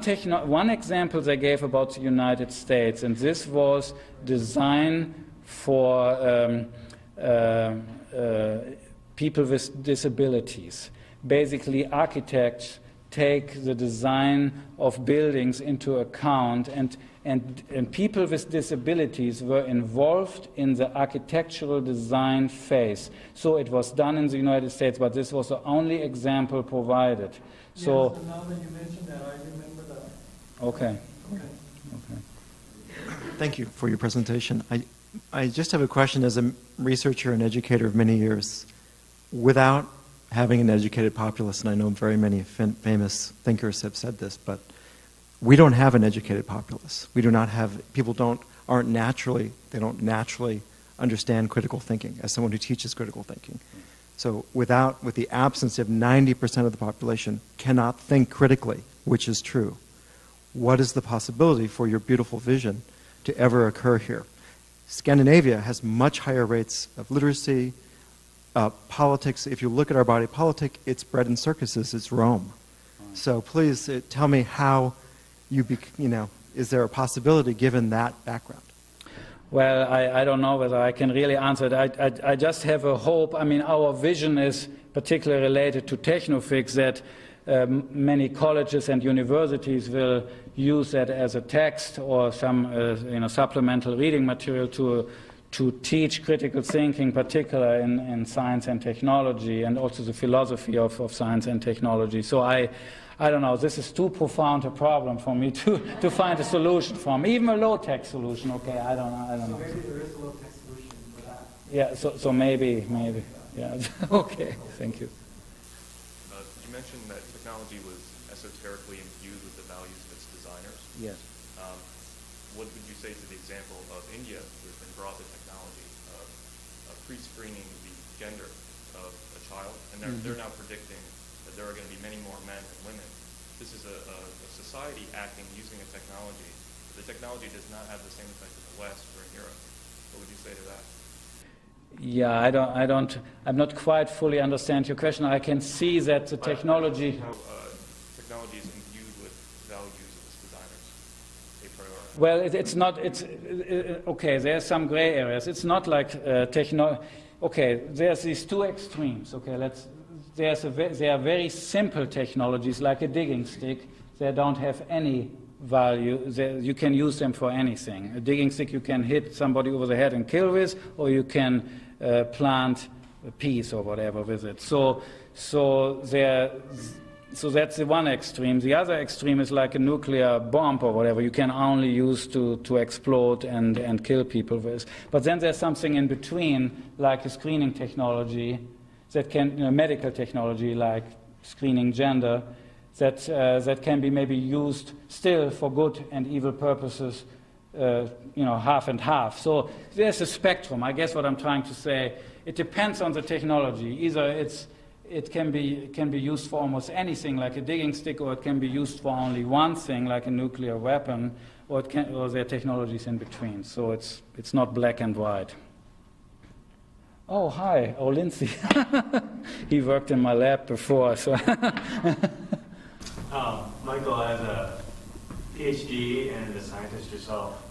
[SPEAKER 1] example they gave about the United States, and this was design for people with disabilities. Basically, architects take the design of buildings into account, and people with disabilities were involved in the architectural design phase. So it was done in the United States, but this was the only example provided.
[SPEAKER 3] Yes, so now that you mentioned that, I remember that.
[SPEAKER 1] Okay.
[SPEAKER 4] Thank you for your presentation. I just have a question as a researcher and educator of many years. Without having an educated populace, and I know very many famous thinkers have said this, but we don't have an educated populace. We do not have, people don't naturally understand critical thinking as someone who teaches critical thinking. So with the absence of 90% of the population cannot think critically, which is true, what is the possibility for your beautiful vision to ever occur here? Scandinavia has much higher rates of literacy. Politics, if you look at our body politic, it's bred in circuses, it's Rome. So please tell me how is there a possibility given that background?
[SPEAKER 1] Well, I don't know whether I can really answer it. I just have a hope. I mean, our vision is particularly related to Techno-Fix, that many colleges and universities will use that as a text or some supplemental reading material to teach critical thinking, particularly in science and technology, and also the philosophy of science and technology. So I don't know, this is too profound a problem for me to find a solution from, even a low-tech solution. Okay, I don't know.
[SPEAKER 3] So maybe there is a low-tech solution for that.
[SPEAKER 1] Yeah, so maybe, yeah. Okay, thank you.
[SPEAKER 5] You mentioned that technology was esoterically imbued with the values of its designers.
[SPEAKER 1] Yes.
[SPEAKER 5] What would you say to the example of India, who has been brought the technology of pre-screening the gender of a child, and they're now predicting that there are going to be many more men than women. This is a society acting using a technology. The technology does not have the same effect in the West or in Europe. What would you say to that?
[SPEAKER 1] Yeah, I'm not quite fully understand your question. I can see that the technology...
[SPEAKER 5] How technology is imbued with values of its designers, a priori.
[SPEAKER 1] Well, it's not, okay, there's some gray areas. It's not like okay, there's these two extremes. Okay, there are very simple technologies like a digging stick. They don't have any value. You can use them for anything. A digging stick you can hit somebody over the head and kill with, or you can plant peas or whatever with it. So that's the one extreme. The other extreme is like a nuclear bomb or whatever. You can only use to explode and kill people with. But then there's something in between, like a screening technology that can, medical technology like screening gender, that can be maybe used still for good and evil purposes, half and half. So there's a spectrum. I guess what I'm trying to say, it depends on the technology. Either it can be used for almost anything, like a digging stick, or it can be used for only one thing, like a nuclear weapon, or there are technologies in between. So it's not black and white. Oh, hi. Oh, Lindsay. He worked in my lab before. So
[SPEAKER 6] Michael, as a PhD and a scientist yourself,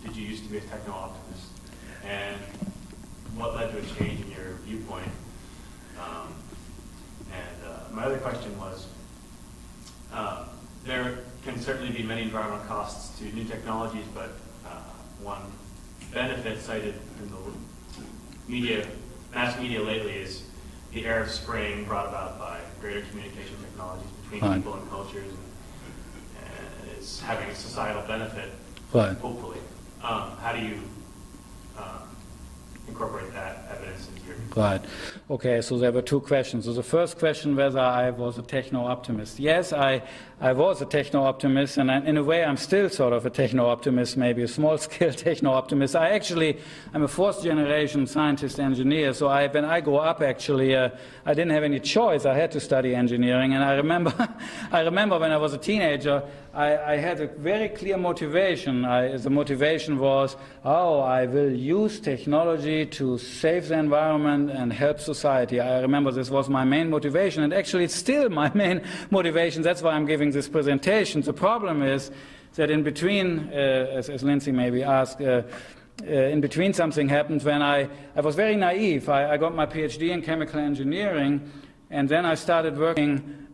[SPEAKER 6] did you used to be a techno-optimist? And what led to a change in your viewpoint? My other question was, there can certainly be many environmental costs to new technologies, but one benefit cited in the media, mass media lately is the Arab Spring brought about by greater communication technologies between people and cultures, and it's having a societal benefit, hopefully. How do you incorporate that evidence into your...
[SPEAKER 1] Right. Okay, so there were two questions. So the first question, whether I was a techno-optimist. Yes, I was a techno-optimist, and in a way I'm still sort of a techno-optimist, maybe a small-scale techno-optimist. I'm a fourth-generation scientist engineer, so when I grew up, actually, I didn't have any choice. I had to study engineering, and I remember when I was a teenager, I had a very clear motivation. The motivation was, I will use technology to save the environment and help society. I remember this was my main motivation, and actually it's still my main motivation. That's why I'm giving this presentation. The problem is that in between, as Lindsay maybe asked, in between something happened when I was very naive. I got my PhD in chemical engineering, and then I started working.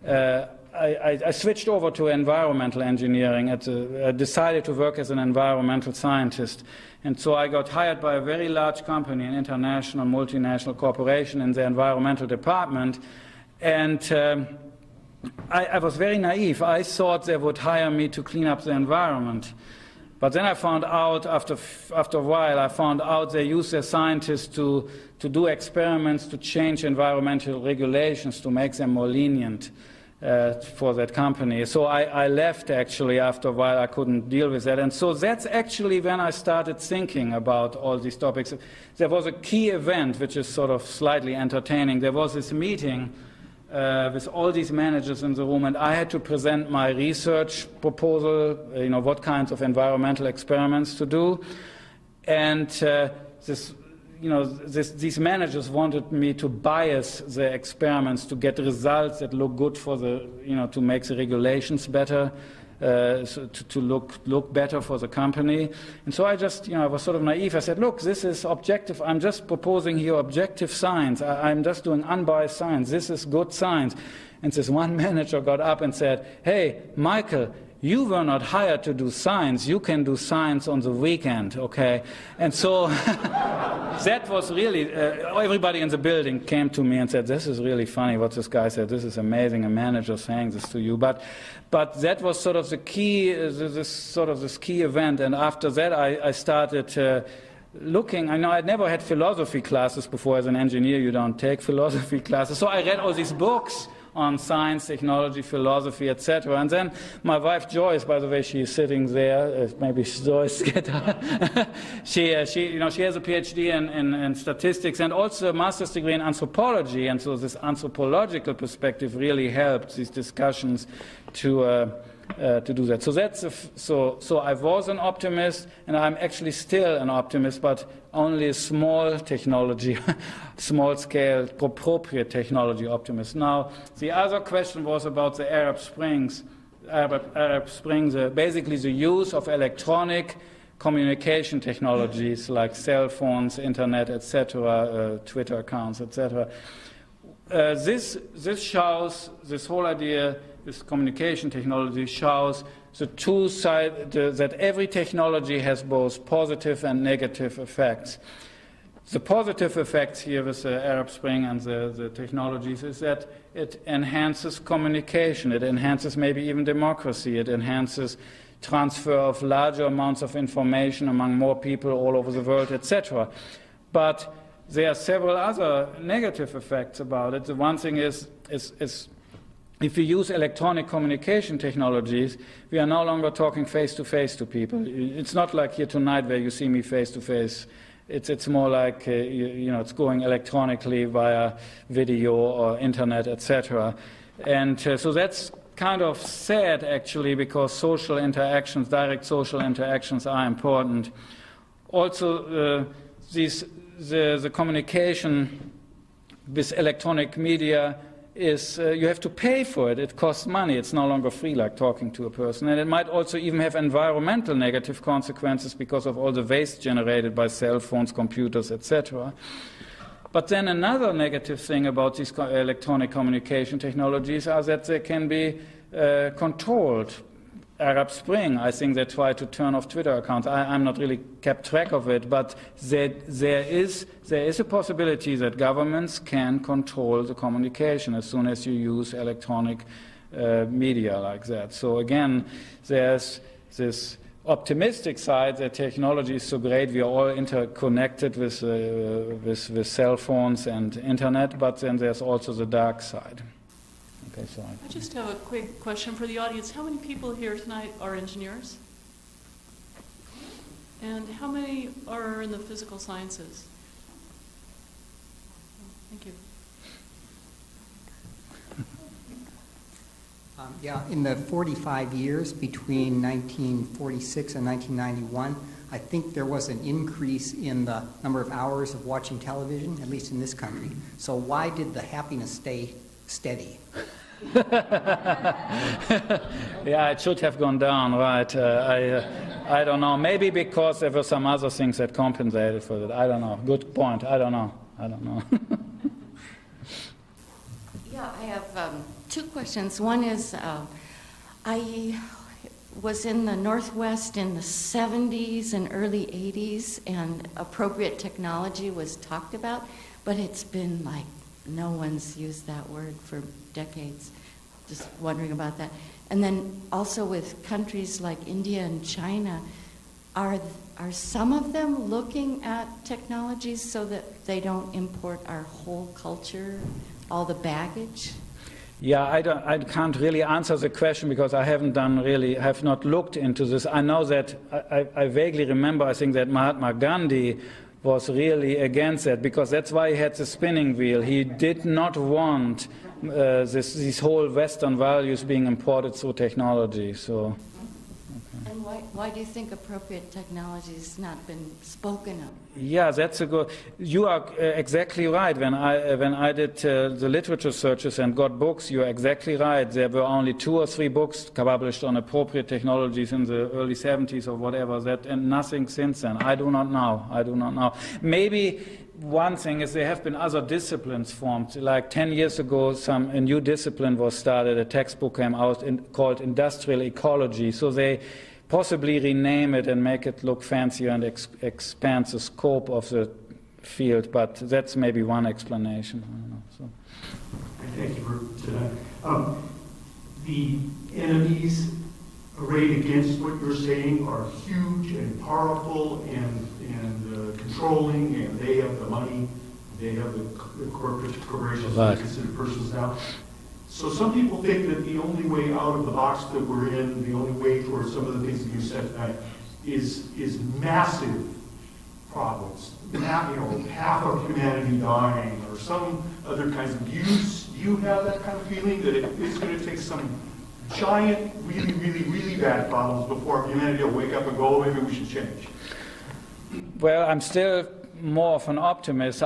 [SPEAKER 1] I switched over to environmental engineering. I decided to work as an environmental scientist. And so I got hired by a very large company, an international, multinational corporation in the environmental department. And I was very naive. I thought they would hire me to clean up the environment. But then I found out, after a while, I found out they use their scientists to do experiments to change environmental regulations to make them more lenient. For that company. So I left, actually, after a while. I couldn't deal with that. And so that's actually when I started thinking about all these topics. There was a key event, which is sort of slightly entertaining. There was this meeting with all these managers in the room, and I had to present my research proposal, what kinds of environmental experiments to do. And these managers wanted me to bias the experiments to get results that look good for to make the regulations better, to look better for the company. And so I just, I was sort of naive. I said, look, this is objective. I'm just proposing here objective science. I'm just doing unbiased science. This is good science. And this one manager got up and said, hey, Michael, you were not hired to do science. You can do science on the weekend, okay? And so that was really, everybody in the building came to me and said, this is really funny what this guy said. This is amazing, a manager saying this to you. But that was sort of the key, this key event. And after that, I started looking. I know I'd never had philosophy classes before. As an engineer, you don't take philosophy classes. So I read all these books on science, technology, philosophy, etc. And then my wife Joyce, by the way, she is sitting there. Maybe Joyce get her. she has a PhD in statistics and also a master's degree in anthropology. And so this anthropological perspective really helped these discussions to do that. So I was an optimist, and I'm actually still an optimist, but only a small technology, small-scale, appropriate technology optimist. Now, the other question was about the Arab Springs. Arab Springs, basically the use of electronic communication technologies like cell phones, internet, etc., Twitter accounts, etc. This shows, this whole idea, this communication technology shows the two sides, that every technology has both positive and negative effects. The positive effects here with the Arab Spring and the technologies is that it enhances communication, it enhances maybe even democracy, it enhances transfer of larger amounts of information among more people all over the world, etc. But there are several other negative effects about it. The one thing is if we use electronic communication technologies, we are no longer talking face-to-face to people. It's not like here tonight where you see me face-to-face. It's more like, it's going electronically via video or internet, etc. And so that's kind of sad, actually, because social interactions, direct social interactions are important. Also, the communication with electronic media is you have to pay for it. It costs money. It's no longer free like talking to a person. And it might also even have environmental negative consequences because of all the waste generated by cell phones, computers, etc. But then another negative thing about these electronic communication technologies are that they can be controlled. Arab Spring, I think they tried to turn off Twitter accounts. I'm not really kept track of it, but there is a possibility that governments can control the communication as soon as you use electronic media like that. So again, there's this optimistic side that technology is so great, we are all interconnected with cell phones and internet, but then there's also the dark side. Okay, sorry.
[SPEAKER 7] I just have a quick question for the audience. How many people here tonight are engineers? And how many are in the physical sciences? Thank you.
[SPEAKER 8] Yeah, in the 45 years between 1946 and 1991, I think there was an increase in the number of hours of watching television, at least in this country. So why did the happiness stay steady?
[SPEAKER 1] Yeah, it should have gone down, right? I don't know. Maybe because there were some other things that compensated for that. I don't know. Good point. I don't know.
[SPEAKER 9] Yeah, I have two questions. One is I was in the Northwest in the 70s and early 80s, and appropriate technology was talked about, but it's been like no one's used that word for decades. Just wondering about that. And then also with countries like India and China, are some of them looking at technologies so that they don't import our whole culture, all the baggage?
[SPEAKER 1] Yeah, I can't really answer the question because I have not looked into this. I know that I vaguely remember, I think that Mahatma Gandhi was really against that, because that's why he had the spinning wheel. He did not want these whole Western values being imported through technology. So, okay.
[SPEAKER 9] And why do you think appropriate technology has not been spoken of?
[SPEAKER 1] Yeah, that's a good. You are exactly right. When I did the literature searches and got books, you are exactly right. There were only 2 or 3 books published on appropriate technologies in the early 70s or whatever that, and nothing since then. I do not know. Maybe one thing is there have been other disciplines formed. Like 10 years ago, a new discipline was started. A textbook came out called industrial ecology. So they possibly rename it and make it look fancier and expand the scope of the field, but that's maybe one explanation. I don't know. So.
[SPEAKER 10] Thank you for that. The enemies arrayed against what you're saying are huge and powerful and controlling, and they have the money, they have the corporations that consider persons now. So some people think that the only way out of the box that we're in, the only way towards some of the things that you said tonight, is massive problems. Half of humanity dying, or some other kinds of use. Do you have that kind of feeling that it's going to take some giant, really, really, really bad problems before humanity will wake up and go, oh, maybe we should change?
[SPEAKER 1] Well, I'm still more of an optimist.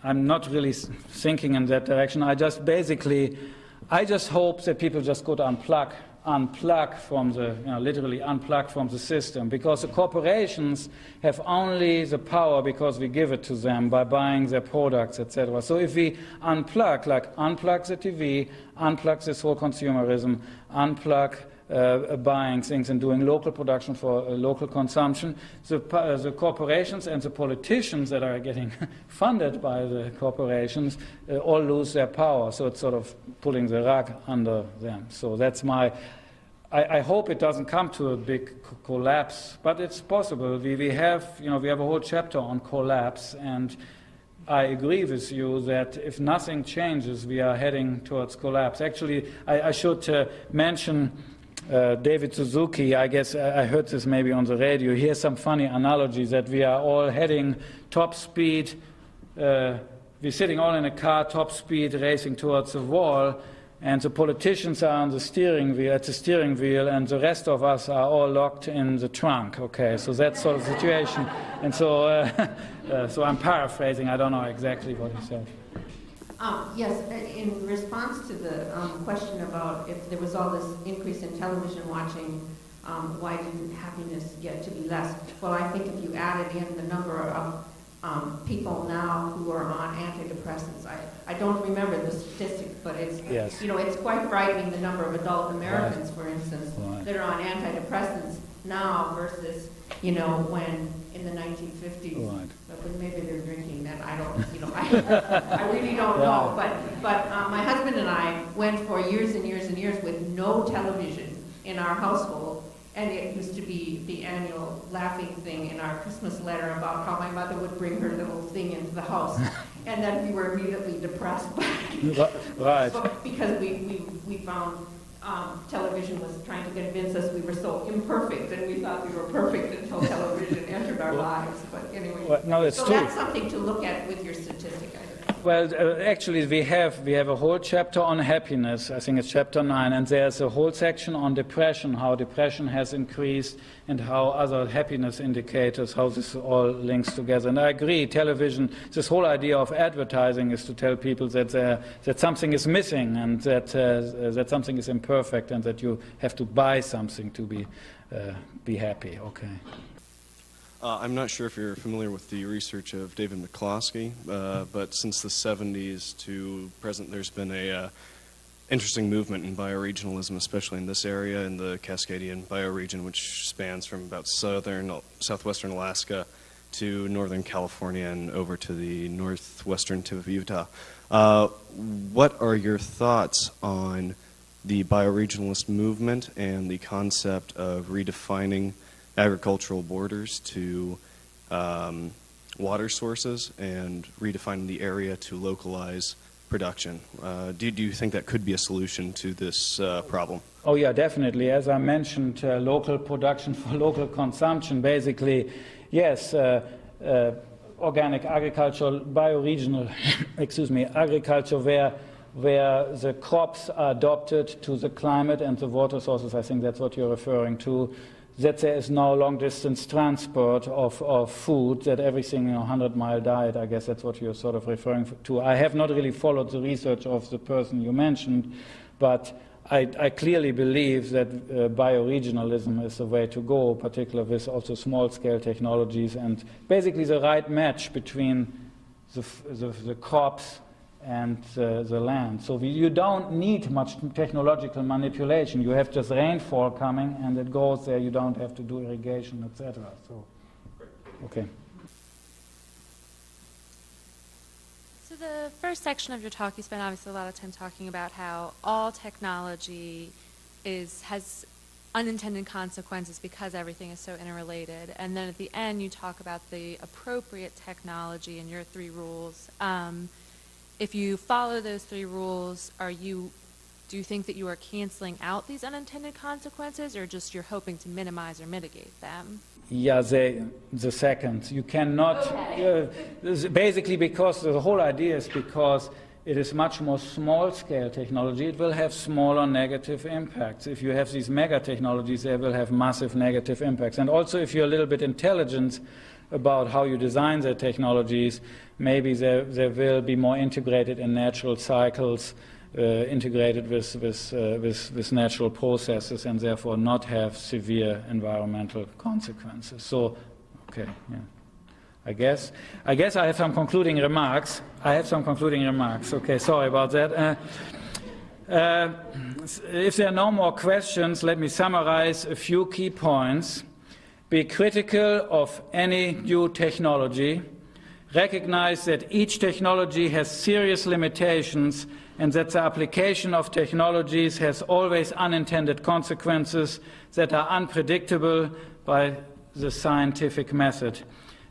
[SPEAKER 1] I'm not really thinking in that direction. I just hope that people just could unplug from the, literally unplug from the system, because the corporations have only the power because we give it to them by buying their products, etc. So if we unplug the TV, unplug this whole consumerism, unplug buying things and doing local production for local consumption, the corporations and the politicians that are getting funded by the corporations all lose their power. So it's sort of pulling the rug under them. So that's I hope it doesn't come to a big collapse, but it's possible. We have a whole chapter on collapse, and I agree with you that if nothing changes, we are heading towards collapse. Actually, I should mention David Suzuki. I guess I heard this maybe on the radio. He has some funny analogy that we are all heading top speed. We're sitting all in a car, top speed, racing towards the wall, and the politicians are on the steering wheel, and the rest of us are all locked in the trunk. Okay, so that's sort of the situation. And so, so I'm paraphrasing. I don't know exactly what he said.
[SPEAKER 11] Yes, in response to the question about if there was all this increase in television watching, why didn't happiness get to be less? Well, I think if you added in the number of people now who are on antidepressants, I don't remember the statistics, but it's,
[SPEAKER 1] yes.
[SPEAKER 11] you know, it's quite frightening, the number of adult Americans, right, for instance,
[SPEAKER 1] right,
[SPEAKER 11] that are on antidepressants now versus, you know, when in the 1950s,
[SPEAKER 1] right,
[SPEAKER 11] but maybe they're drinking then, I don't, you know, I really don't know, but my husband and I went for years and years and years with no television in our household, and it used to be the annual laughing thing in our Christmas letter about how my mother would bring her little thing into the house, and then we were immediately depressed
[SPEAKER 1] right,
[SPEAKER 11] because we found television was trying to convince us we were so imperfect, and we thought we were perfect until television entered our lives. But anyway,
[SPEAKER 1] well, no, that's
[SPEAKER 11] so
[SPEAKER 1] true.
[SPEAKER 11] That's something to look at with your statistic, I think.
[SPEAKER 1] Well, actually, we have a whole chapter on happiness. I think it's chapter 9, and there's a whole section on depression, how depression has increased, and how other happiness indicators, how this all links together. And I agree, television, this whole idea of advertising is to tell people that something is missing, and that something is imperfect, and that you have to buy something to be happy. Okay.
[SPEAKER 12] I'm not sure if you're familiar with the research of David McCloskey, but since the 70s to present, there's been a interesting movement in bioregionalism, especially in this area, in the Cascadian bioregion, which spans from about southwestern Alaska to northern California and over to the northwestern tip of Utah. What are your thoughts on the bioregionalist movement and the concept of redefining agricultural borders to water sources and redefining the area to localize production? Do you think that could be a solution to this problem?
[SPEAKER 1] Oh yeah, definitely. As I mentioned, local production for local consumption, basically, yes, organic agriculture, bioregional, agriculture where the crops are adapted to the climate and the water sources. I think that's what you're referring to. That there is no long-distance transport of food, that everything, 100-mile diet, I guess that's what you're sort of referring to. I have not really followed the research of the person you mentioned, but I clearly believe that bioregionalism is the way to go, particularly with also small-scale technologies, and basically the right match between the crops and the land. So you don't need much technological manipulation. You have just rainfall coming, and it goes there. You don't have to do irrigation, etc. So, okay.
[SPEAKER 13] So the first section of your talk, you spent obviously a lot of time talking about how all technology has unintended consequences because everything is so interrelated. And then at the end, you talk about the appropriate technology and your 3 rules. If you follow those 3 rules, do you think that you are canceling out these unintended consequences, or just you're hoping to minimize or mitigate them?
[SPEAKER 1] Yeah, the second. You cannot, basically because the whole idea is because it is much more small-scale technology, it will have smaller negative impacts. If you have these mega technologies, they will have massive negative impacts. And also if you're a little bit intelligent about how you design the technologies, maybe they will be more integrated in natural cycles, integrated with natural processes, and therefore not have severe environmental consequences. So, okay, yeah. I guess I have some concluding remarks. Okay, sorry about that. If there are no more questions, let me summarize a few key points. Be critical of any new technology. Recognize that each technology has serious limitations and that the application of technologies has always unintended consequences that are unpredictable by the scientific method.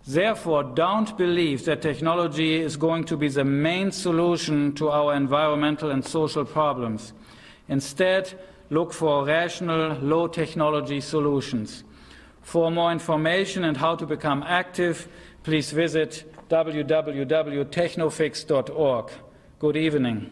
[SPEAKER 1] Therefore, don't believe that technology is going to be the main solution to our environmental and social problems. Instead, look for rational, low-technology solutions. For more information and how to become active, please visit www.techno-fix.org. Good evening.